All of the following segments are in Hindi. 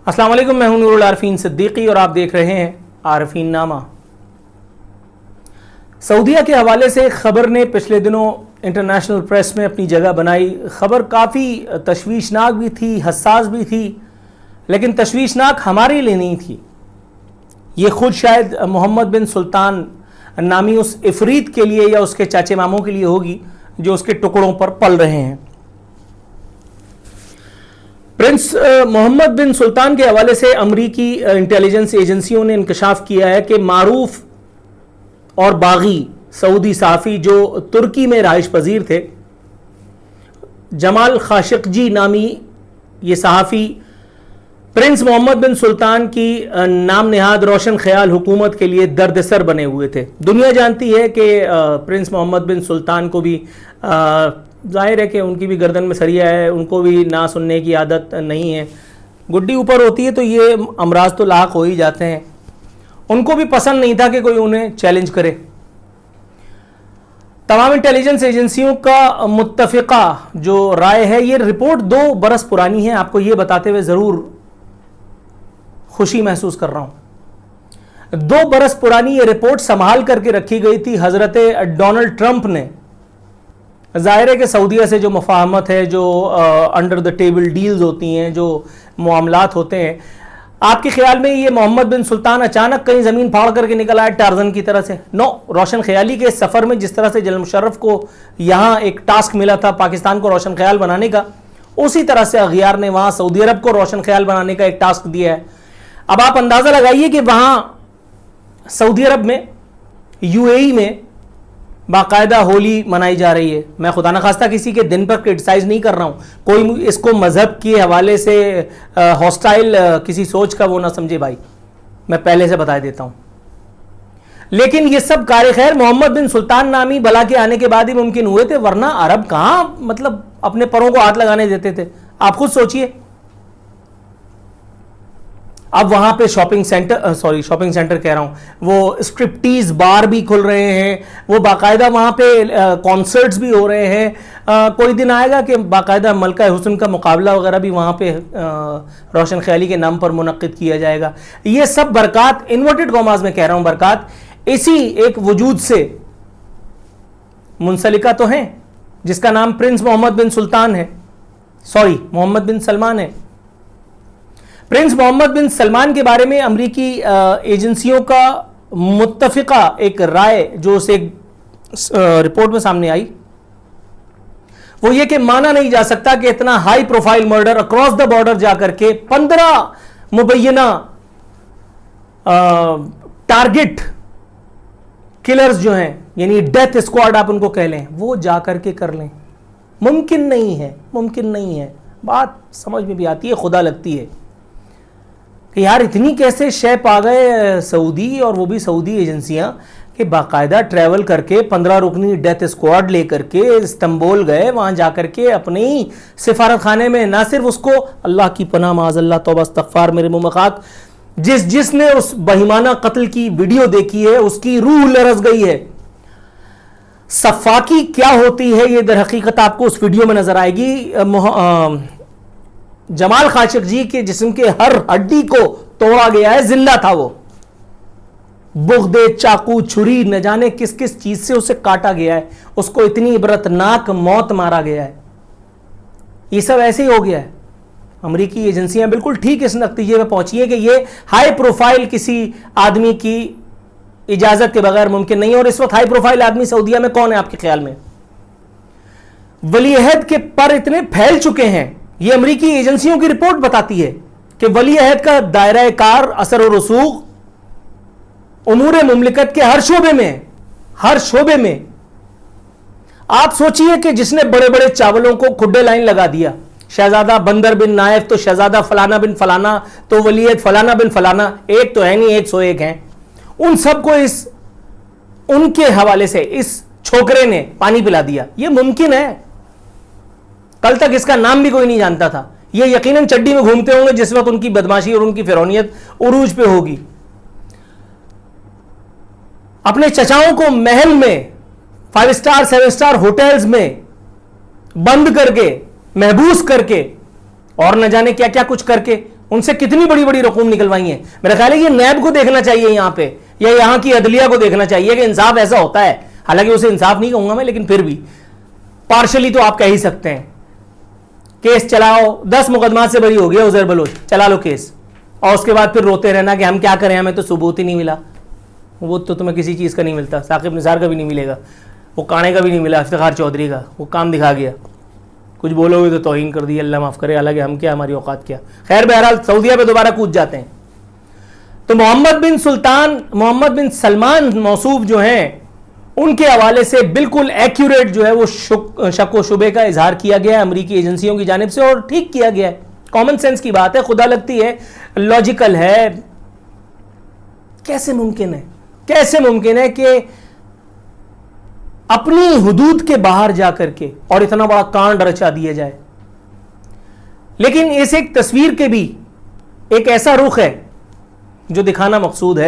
अस्सलाम वालेकुम, मैं हूं नूरुल आरफीन सिद्दीकी और आप देख रहे हैं आरफीन नामा। सऊदीया के हवाले से खबर ने पिछले दिनों इंटरनेशनल प्रेस में अपनी जगह बनाई। खबर काफ़ी तशवीशनाक भी थी, हसास भी थी, लेकिन तशवीशनाक हमारे लिए नहीं थी। ये खुद शायद मोहम्मद बिन सुल्तान नामी उस इफरीत के लिए या उसके चाचे मामों के लिए होगी जो उसके टुकड़ों पर पल रहे हैं। प्रिंस मोहम्मद बिन सुल्तान के हवाले से अमरीकी इंटेलिजेंस एजेंसियों ने इंकशाफ किया है कि मारूफ और बागी सऊदी सहाफ़ी जो तुर्की में रहाइश पजीर थे, जमाल खाशिकजी नामी ये सहाफ़ी प्रिंस मोहम्मद बिन सुल्तान की नाम निहाद रोशन ख्याल हुकूमत के लिए दर्दसर बने हुए थे। दुनिया जानती है कि प्रिंस मोहम्मद बिन सुल्तान को भी जाहिर है कि उनकी भी गर्दन में सरिया है, उनको भी ना सुनने की आदत नहीं है। गुड्डी ऊपर होती है तो ये अमराज तो लाक हो ही जाते हैं। उनको भी पसंद नहीं था कि कोई उन्हें चैलेंज करे। तमाम इंटेलिजेंस एजेंसियों का मुत्तफ़िका जो राय है, ये रिपोर्ट 2 बरस पुरानी है। आपको ये बताते हुए ज़रूर खुशी महसूस कर रहा हूं। 2 बरस पुरानी ये रिपोर्ट संभाल करके रखी गई थी हजरत डोनाल्ड ट्रंप ने। जाहिर है कि सऊदीया से जो मुफाहमत है, जो अंडर द टेबल डील्स होती हैं, जो मामलात होते हैं, आपके ख्याल में ये मोहम्मद बिन सुल्तान अचानक कहीं ज़मीन फाड़ करके निकल आया टार्जन की तरह से? नो, रोशन ख्याली के सफ़र में जिस तरह से जनरल मुशर्रफ को यहाँ एक टास्क मिला था पाकिस्तान को रोशन ख्याल बनाने का, उसी तरह से अगियार ने वहाँ सऊदी अरब को रोशन ख्याल बनाने का एक टास्क दिया है। अब आप अंदाज़ा लगाइए कि वहाँ सऊदी अरब में, यूएई में बाकायदा होली मनाई जा रही है। मैं खुदा न खास्ता किसी के दिन पर क्रिटिसाइज नहीं कर रहा हूँ, कोई इसको मजहब के हवाले से हॉस्टाइल किसी सोच का वो ना समझे भाई, मैं पहले से बता देता हूँ। लेकिन ये सब कार खैर मोहम्मद बिन सुल्तान नामी बला के आने के बाद ही मुमकिन हुए थे, वरना अरब कहाँ मतलब अपने परों को हाथ लगाने देते थे। आप खुद सोचिए, अब वहां पे शॉपिंग सेंटर कह रहा हूं, वो स्ट्रिप्टीज बार भी खुल रहे हैं, वो बाकायदा वहां पे कॉन्सर्ट्स भी हो रहे हैं। कोई दिन आएगा कि बाकायदा मलका हुस्न का मुकाबला वगैरह भी वहां पे रोशन ख्याली के नाम पर मुनक्किद किया जाएगा। ये सब बरक़ात, इन्वर्टेड कॉमास में कह रहा हूं, बरक़ात इसी एक वजूद से मुंसलिका तो हैं जिसका नाम प्रिंस मोहम्मद बिन सुल्तान है, मोहम्मद बिन सलमान है। प्रिंस मोहम्मद बिन सलमान के बारे में अमरीकी एजेंसियों का मुत्तफ़िका एक राय जो उस एक रिपोर्ट में सामने आई, वो ये कि माना नहीं जा सकता कि इतना high profile murder across the border जाकर के 15 मुबैना टारगेट किलर्स जो हैं, यानी डेथ स्क्वाड आप उनको कह लें, वो जाकर के कर लें। मुमकिन नहीं है, मुमकिन नहीं है। बात समझ में भी आती है, खुदा लगती है कि यार इतनी कैसे शेप आ गए सऊदी, और वो भी सऊदी एजेंसियां, कि बाकायदा ट्रैवल करके 15 रुकनी डेथ स्क्वाड लेकर के इस्तांबुल गए, वहां जाकर के अपने ही सिफारत खाने में ना सिर्फ उसको, अल्लाह की पनाह माज़अल्लाह तौबा इस्तग़फ़ार मेरे मुँह में खाक, जिसने उस बहिमाना कत्ल की वीडियो देखी है उसकी रूह लरज़ गई है। सफ़ाकी क्या होती है ये दर हकीकत आपको उस वीडियो में नजर आएगी। जमाल खाशिकजी के जिस्म के हर हड्डी को तोड़ा गया है, जिंदा था वो, बुग़्दे, चाकू, छुरी, न जाने किस किस चीज से उसे काटा गया है, उसको इतनी इबरतनाक मौत मारा गया है। ये सब ऐसे ही हो गया है। अमरीकी एजेंसियां बिल्कुल ठीक इस नतीजे में पहुंची है कि ये हाई प्रोफाइल किसी आदमी की इजाजत के बगैर मुमकिन नहीं है। और इस वक्त हाई प्रोफाइल आदमी सऊदीया में कौन है आपके ख्याल में? वली अहद के पर इतने फैल चुके हैं, ये अमरीकी एजेंसियों की रिपोर्ट बताती है कि वली अहद का दायरा कार, असर और रसूख उमूर मुमलिकत के हर शोबे में। आप सोचिए कि जिसने बड़े बड़े चावलों को खुड्डे लाइन लगा दिया, शहजादा बंदर बिन नायफ तो शहजादा फलाना बिन फलाना, तो वली अहद फलाना बिन फलाना, एक तो है नहीं 101 हैं, उन सबको उनके हवाले से इस छोकरे ने पानी पिला दिया। यह मुमकिन है? कल तक इसका नाम भी कोई नहीं जानता था। ये यकीनन चड्डी में घूमते होंगे जिस वक्त उनकी बदमाशी और उनकी फिरौनियत उरूज पे होगी। अपने चचाओं को महल में, 5 स्टार 7 स्टार होटल्स में बंद करके, महबूस करके और न जाने क्या क्या कुछ करके उनसे कितनी बड़ी बड़ी रकूम निकलवाई है। मेरा ख्याल है ये नैब को देखना चाहिए यहां पे, या यहां की अदलिया को देखना चाहिए कि इंसाफ ऐसा होता है। हालांकि उसे इंसाफ नहीं कहूंगा मैं, लेकिन फिर भी पार्शली तो आप कह ही सकते हैं। केस चलाओ, 10 मुकदमा से बरी हो गया उजैर बलोच, चला लो केस, और उसके बाद फिर रोते रहना कि हम क्या करें, हमें तो सबूत ही नहीं मिला। वो तो तुम्हें किसी चीज़ का नहीं मिलता, साकिब निसार का भी नहीं मिलेगा, वो काणे का भी नहीं मिला, इफ्तिखार चौधरी का, वो काम दिखा गया। कुछ बोलोगे तो तौहीन कर दी, अल्लाह माफ़ करे, हालांकि हम क्या, हमारी औकात क्या। खैर बहरहाल सऊदीया पे दोबारा कूद जाते हैं। तो मोहम्मद बिन सलमान मौसूफ जो हैं, उनके हवाले से बिल्कुल एक्यूरेट जो है वो शक व शुबे का इजहार किया गया है अमरीकी एजेंसियों की जानिब से, और ठीक किया गया है। कॉमन सेंस की बात है, खुदा लगती है, लॉजिकल है। कैसे मुमकिन है कि अपनी हुदूद के बाहर जाकर के और इतना बड़ा कांड रचा दिया जाए। लेकिन इस एक तस्वीर के भी एक ऐसा रुख है जो दिखाना मकसूद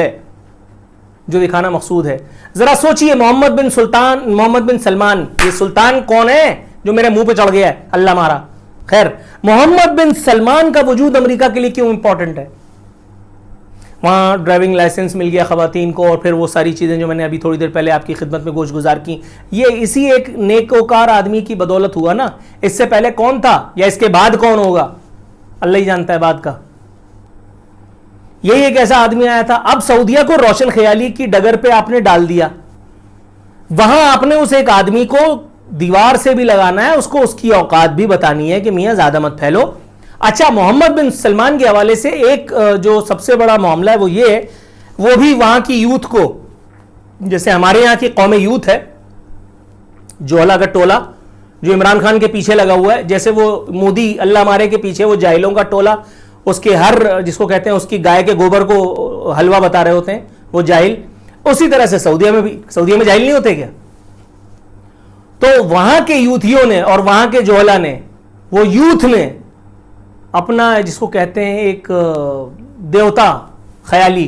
है, जरा सोचिए, मोहम्मद बिन सलमान, ये सुल्तान कौन है जो मेरे मुंह पे चढ़ गया है, अल्लाह मारा। खैर, मोहम्मद बिन सलमान का वजूद अमेरिका के लिए क्यों इंपॉर्टेंट है? वहाँ ड्राइविंग लाइसेंस मिल गया ख़वातीन को, और फिर वो सारी चीज़ें जो मैंने अभी थोड़ी देर पहले आपकी खिदमत में गोश गुजार की, ये इसी एक नेकोकार आदमी की बदौलत हुआ ना। इससे पहले कौन था या इसके बाद कौन होगा, अल्लाह ही जानता है बाद का। यही एक ऐसा आदमी आया था। अब सऊदीया को रोशन ख्याली की डगर पे आपने डाल दिया, वहां आपने उस एक आदमी को दीवार से भी लगाना है, उसको उसकी औकात भी बतानी है कि मियां ज्यादा मत फैलो। अच्छा, मोहम्मद बिन सलमान के हवाले से एक जो सबसे बड़ा मामला है वो ये है, वो भी वहां की यूथ को, जैसे हमारे यहां की कौम यूथ है, जोहला का टोला जो इमरान खान के पीछे लगा हुआ है, जैसे वो मोदी अल्लाह मारे के पीछे वो जाहिलों का टोला, उसके हर जिसको कहते हैं उसकी गाय के गोबर को हलवा बता रहे होते हैं वो जाहिल, उसी तरह से सऊदीया में जाहिल नहीं होते क्या? तो वहां के यूथियों ने और वहां के जोहला ने, वो यूथ ने अपना जिसको कहते हैं एक देवता ख्याली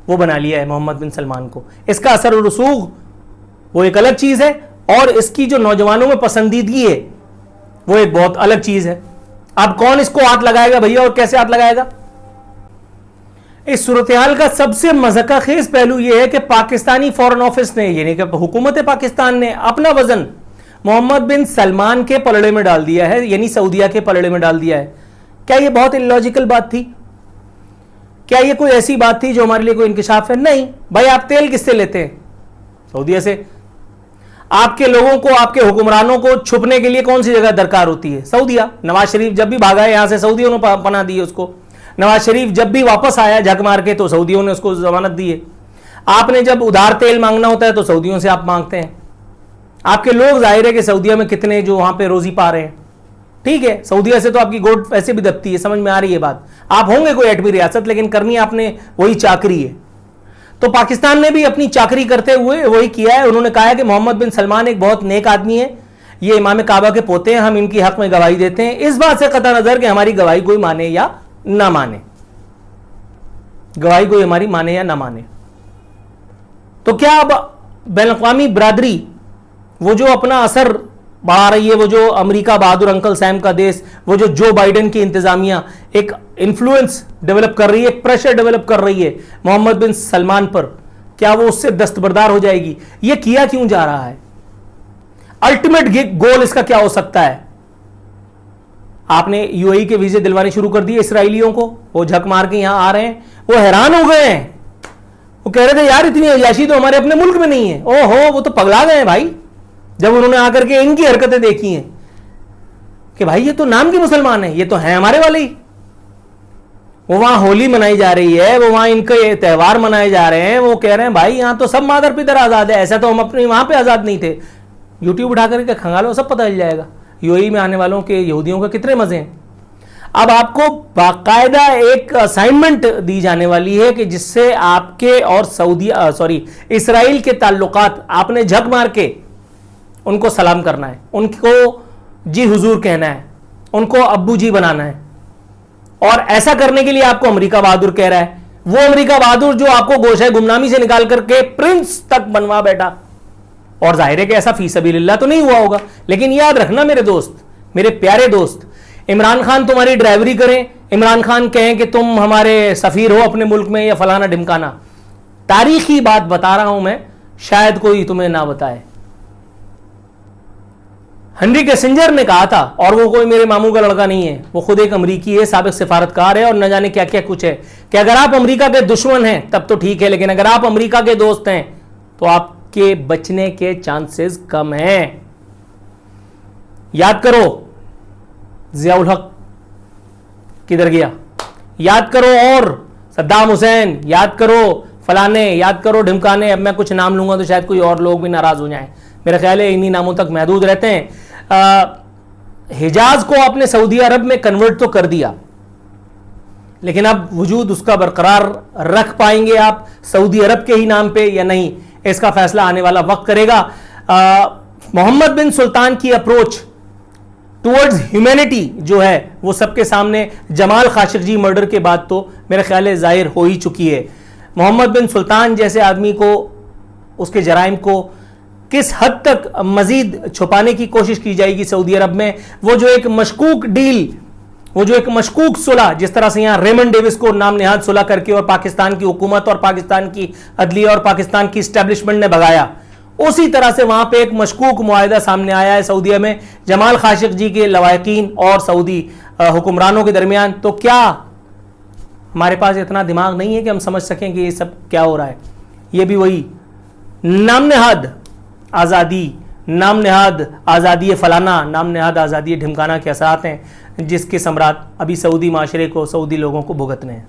वो बना लिया है मोहम्मद बिन सलमान को। इसका असर और रसूख वो एक अलग चीज है, और इसकी जो नौजवानों में पसंदीदगी है वो एक बहुत अलग चीज है। अब कौन इसको हाथ लगाएगा भैया, और कैसे हाथ लगाएगा? इस सूरत-ए-हाल का सबसे मज़ाक़ खेज पहलू यह है कि पाकिस्तानी फॉरेन ऑफिस ने, यानी कि हुकूमत पाकिस्तान ने अपना वजन मोहम्मद बिन सलमान के पलड़े में डाल दिया है, यानी सऊदीया के पलड़े में डाल दिया है। क्या यह बहुत इलॉजिकल बात थी? क्या यह कोई ऐसी बात थी जो हमारे लिए कोई इंकिशाफ है? नहीं भाई, आप तेल किससे लेते हैं? सऊदीया से। आपके लोगों को, आपके हुक्मरानों को छुपने के लिए कौन सी जगह दरकार होती है? सऊदीया। नवाज शरीफ जब भी भागा है यहां से, सऊदियों ने पनाह दी है उसको। नवाज शरीफ जब भी वापस आया झक मार के, तो सऊदियों ने उसको जमानत दी है। आपने जब उधार तेल मांगना होता है तो सऊदियों से आप मांगते हैं। आपके लोग जाहिर है कि सऊदीया में कितने जो वहां पे रोजी पा रहे हैं। ठीक है, सऊदीया से तो आपकी गोट वैसे भी दबती है, समझ में आ रही है बात। आप होंगे कोई एटमी रियासत, लेकिन करनी आपने वही चाकरी है। तो पाकिस्तान ने भी अपनी चाकरी करते हुए वही किया है। उन्होंने कहा है कि मोहम्मद बिन सलमान एक बहुत नेक आदमी है, ये इमाम काबा के पोते हैं, हम इनकी हक में गवाही देते हैं, इस बात से कतई नजर कि हमारी गवाही कोई माने या ना माने, गवाही कोई हमारी माने या ना माने। तो क्या अब बैनुल-अक़वामी बरादरी वो जो अपना असर बढ़ा रही है, वो जो अमेरिका बहादुर अंकल सैम का देश, वो जो जो बाइडेन की इंतजामिया एक इन्फ्लुएंस डेवलप कर रही है, प्रेशर डेवलप कर रही है मोहम्मद बिन सलमान पर, क्या वो उससे दस्तबरदार हो जाएगी? ये किया क्यों जा रहा है? अल्टीमेट गोल इसका क्या हो सकता है? आपने यूएई के वीजे दिलवाने शुरू कर दिए इसराइलियों को, वो झक मार के यहां आ रहे हैं, वो हैरान हो गए हैं, वो कह रहे थे यार इतनी अयाशी तो हमारे अपने मुल्क में नहीं है। ओहो, वो तो पगला गए हैं भाई, जब उन्होंने आकर के इनकी हरकतें देखी हैं कि भाई ये तो नाम के मुसलमान है, ये तो है हमारे वाले ही। वो वहां होली मनाई जा रही है, वो वहां इनके त्यौहार मनाए जा रहे हैं, वो कह रहे हैं भाई यहां तो सब मादर पितर आजाद है, ऐसा तो हम अपने वहां पे आजाद नहीं थे। यूट्यूब उठा करके खंगालो, सब पता चल जाएगा यूएई में आने वालों के यहूदियों के कितने मजे हैं। अब आपको बाकायदा एक असाइनमेंट दी जाने वाली है कि जिससे आपके और इसराइल के ताल्लुकात, आपने झक मार के उनको सलाम करना है, उनको जी हुजूर कहना है, उनको अब्बू जी बनाना है। और ऐसा करने के लिए आपको अमेरिका बहादुर कह रहा है, वो अमेरिका बहादुर जो आपको गोशे गुमनामी से निकाल करके प्रिंस तक बनवा बैठा। और जाहिर है कि ऐसा फी सबीलिल्लाह तो नहीं हुआ होगा, लेकिन याद रखना मेरे दोस्त, मेरे प्यारे दोस्त, इमरान खान तुम्हारी ड्राइवरी करें, इमरान खान कहें कि तुम हमारे सफीर हो अपने मुल्क में या फलाना ढिमकाना। तारीखी बात बता रहा हूं मैं, शायद कोई तुम्हें ना बताए। हेनरी किसिंजर ने कहा था, और वो कोई मेरे मामू का लड़का नहीं है, वो खुद एक अमरीकी है, साबिक सिफारतकार है और न जाने क्या क्या कुछ है, कि अगर आप अमेरिका के दुश्मन हैं तब तो ठीक है, लेकिन अगर आप अमेरिका के दोस्त हैं तो आपके बचने के चांसेस कम हैं। याद करो जियाउल हक किधर गया, याद करो, और सद्दाम हुसैन याद करो, फलाने याद करो, ढिमकाने। अब मैं कुछ नाम लूंगा तो शायद कोई और लोग भी नाराज हो जाएं, मेरा ख्याल है इन्हीं नामों तक महदूद रहते हैं। हिजाज को आपने सऊदी अरब में कन्वर्ट तो कर दिया, लेकिन अब वजूद उसका बरकरार रख पाएंगे आप सऊदी अरब के ही नाम पे या नहीं, इसका फैसला आने वाला वक्त करेगा। मोहम्मद बिन सुल्तान की अप्रोच टुवर्ड्स ह्यूमैनिटी जो है वो सबके सामने जमाल खाशिकजी मर्डर के बाद तो मेरा ख्याल है जाहिर हो ही चुकी है। मोहम्मद बिन सुल्तान जैसे आदमी को, उसके जराइम को किस हद तक मजीद छुपाने की कोशिश की जाएगी सऊदी अरब में, वो जो एक मशकूक डील, वो जो एक मशकूक सुलह, जिस तरह से यहां रेमंड डेविस को नाम नेहाद सुलह करके और पाकिस्तान की हुकूमत और पाकिस्तान की अदलिया और पाकिस्तान की स्टैब्लिशमेंट ने भगाया, उसी तरह से वहां पे एक मशकूक मुआहिदा सामने आया है सऊदीया में जमाल खाशिकजी के लवाकिन और सऊदी हुक्मरानों के दरमियान। तो क्या हमारे पास इतना दिमाग नहीं है कि हम समझ सकें कि ये सब क्या हो रहा है? ये भी वही नाम नेहाद आज़ादी, नाम नेहाद आज़ादी फलाना, नाम नेहाद आज़ादी ढिमकाना के असरात हैं जिसके समरात अभी सऊदी माशरे को, सऊदी लोगों को भुगतने हैं।